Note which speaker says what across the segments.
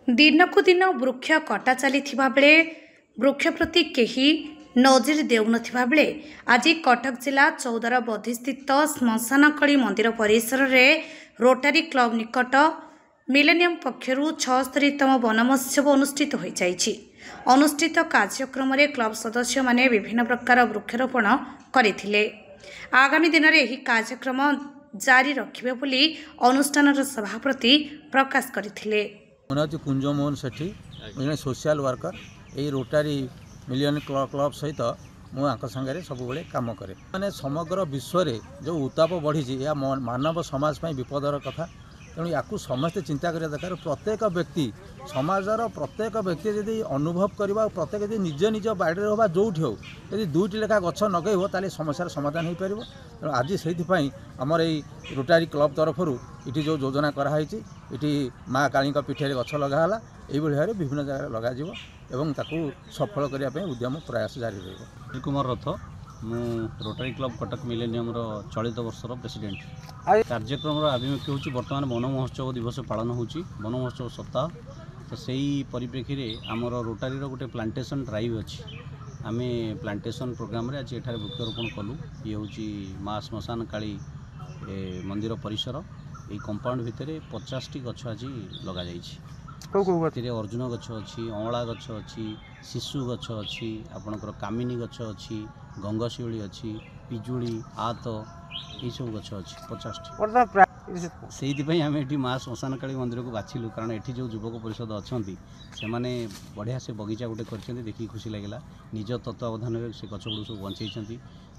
Speaker 1: दिनकु दिन वृक्ष कटा चली बेले वृक्ष प्रति केही नजर देउनथिबा बेले आज कटक जिला चौदर बधी स्थित श्मशानकली मंदिर परिसर में रोटारी क्लब निकट मिलेनियम पक्षर 76तम वन महोत्सव अनुष्ठित हो जाइछि। अनुष्ठित कार्यक्रम में क्लब सदस्य माने विभिन्न प्रकार वृक्षरोपण करथिले। आगामी दिन में यह कार्यक्रम जारी रखिबे बोली अनुष्ठान सभापति प्रकाश करथिले।
Speaker 2: कुंज मोहन सेठी जन सोशल वर्कर यही रोटारी मिलियन क्लब सहित मुझे सब कम करे मैंने समग्र विश्व में जो उत्ताप बढ़ी यह मानव समाज विपदर कथा तेणु या समस्ते चिंता करिया दरकार। प्रत्येक व्यक्ति समाजर प्रत्येक व्यक्ति यदि अनुभव करवा प्रत्येक यदि निज निज बाड़ी हो जो हो यदि 2टी लेखा गछ नगेब ताले समस्यार समाधान हो पार। तेणु आज से आमर यही रोटारी क्लब तरफ ये जो योजना कराई ये माँ काली पीठे गछ लगाला यही भाव विभिन्न जगह लगे सफल करने उद्यम प्रयास जारी रही।
Speaker 3: कुमार रथ मु रोटारी क्लब कटक मिलेनियम चलित वर्षर प्रेसिडेंट। कार्यक्रम आभिमुख्य हूँ बर्तमान वन महोत्सव दिवस पालन हो वन महोत्सव सप्ताह। तो सही परिप्रेक्षी में आमर रोटारी गोटे प्लांटेशन ड्राइव अच्छी आम प्लांटेशन प्रोग्राम आज एठार वृक्षरोपण कलु। ये हूँ माँ श्मशान काली मंदिर परिसर ये कंपाउंड भितर 50टी गछ आज लग जाइए। अर्जुन गछ अच्छी अँला गछ अच्छी शिशु गछ अच्छी आपणकर कामिनी गछ अच्छी गंगशिउली अच्छी पिजुली आत ये सब गछ अच्छी 50टी। से आम ये माँ श्मशान काली मंदिर को बाछिलु कारण ये जो युवक परिषद अच्छा से मैंने बढ़िया से बगीचा गोटे कर देखिए खुशी लगे निज तत्वावधान से गछ गुड़ सब बंचाई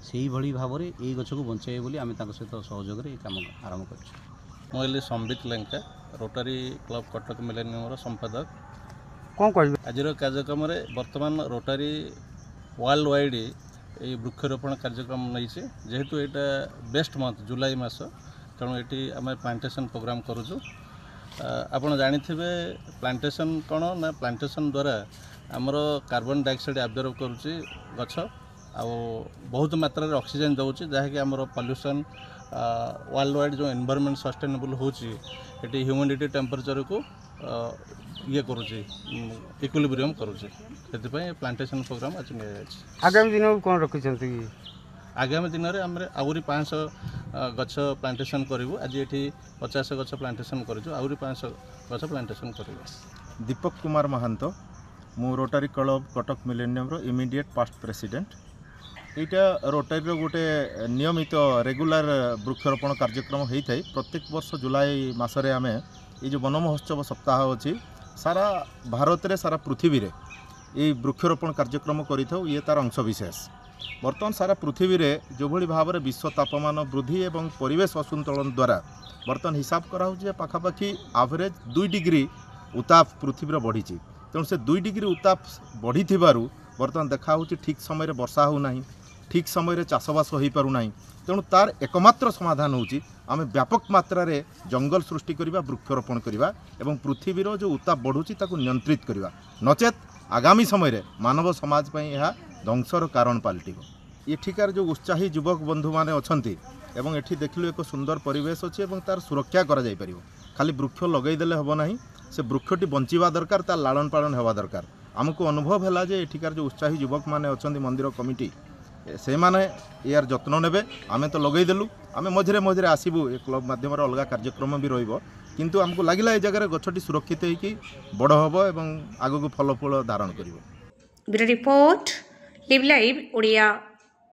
Speaker 3: से भाव में ये गछ को बंचाइए बोली आम सहित सहयोग काम आरंभ कर।
Speaker 4: मुझे संबित लेंका रोटारी क्लब कटक मिलेनियम संपादक।
Speaker 5: कौन कह
Speaker 4: आज कार्यक्रम बर्तमान रोटारी वर्ल्ड वाइड ये वृक्षरोपण कार्यक्रम नहीं जेहेतु यहाँ बेस्ट मंथ जुलाई मास तेणु ये आम प्लांटेशन प्रोग्राम करुचु। आपड़ जानी प्लांटेशन कौन ना प्लांटेशन द्वारा आमर कार्बन डाइऑक्साइड एब्जॉर्ब करुच्ची गछ आ बहुत मात्रा रे ऑक्सीजन दौर जहाँकि आमर पॉल्यूशन वर्ल्ड वाइड जो एनवायरनमेंट सस्टेनेबल होची ह्यूमिडिटी टेम्परेचर को ये करुच्ची इक्विलिब्रियम करुच्ची से प्लांटेशन प्रोग्राम आज
Speaker 5: आगामी दिन कौन रखिंट
Speaker 4: आगामी दिन में आम आहरी 500 गछ प्लांटेशन करूँ। आज ये 50 गछ प्लांटेशन करूँ आहरी 500 गछ प्लांटेशन करूँ।
Speaker 6: दीपक कुमार महांत मु रोटारी club Cuttack millennium immediate past president. यहाँ रोटारी गोटे नियमित रेगुलर वृक्षरोपण कार्यक्रम होता है प्रत्येक वर्ष जुलाई मसरे आम ये जो वन महोत्सव सप्ताह अच्छी सारा भारत रे सारा पृथ्वी रे ये वृक्षरोपण कार्यक्रम करिथौ। ये तार अंश विशेष बर्तमान सारा पृथ्वी रे जो भली भाव में विश्व तापमान वृद्धि एवं परिवेश असंतुलन द्वारा बर्तमान हिसाब कराऊे पाखापाखि एवरेज 2 डिग्री उताप पृथ्वी बढ़ी तेणु से 2 डिग्री उताप बढ़ी बर्तमान देखा ठीक समय वर्षा होना ठीक समय चाषबास हो पारना तेणु तार एकमात्र समाधान होची आम व्यापक मात्रा रे जंगल सृष्टि करवा वृक्षरोपण करवा एवं पृथ्वीर जो उताप बढ़ुची ताकू नियंत्रित करवा नचेत आगामी समय मानव समाज पई यह ध्वंसर कारण पलटिब। एठिकार जो उत्साही युवक बंधु माने अछंती एवं एठी देखिलु एक सुंदर परिवेश अच्छी एवं तार सुरक्षा करा जाय परिबो। खाली वृक्ष लगेदेले हेब नाही से वृक्षटी बंचिबा दरकार तार लालन पालन हेबा दरकार। आमको अनुभव है जे एठिकार जो उत्साही युवक माने अछंती मंदिर कमिटी से माने यार जत्न नेबे। आमे तो लगेदेलु आमे मझिरे मझिरे आसीबु ए क्लब माध्यम अलग कार्यक्रम भी रहिबो किंतु आमको लागिला ए जगह गछटी सुरक्षित होइकी बड़ हबो एवं आगो फल फूल धारण करिवो।
Speaker 1: Bureau report live live Odia.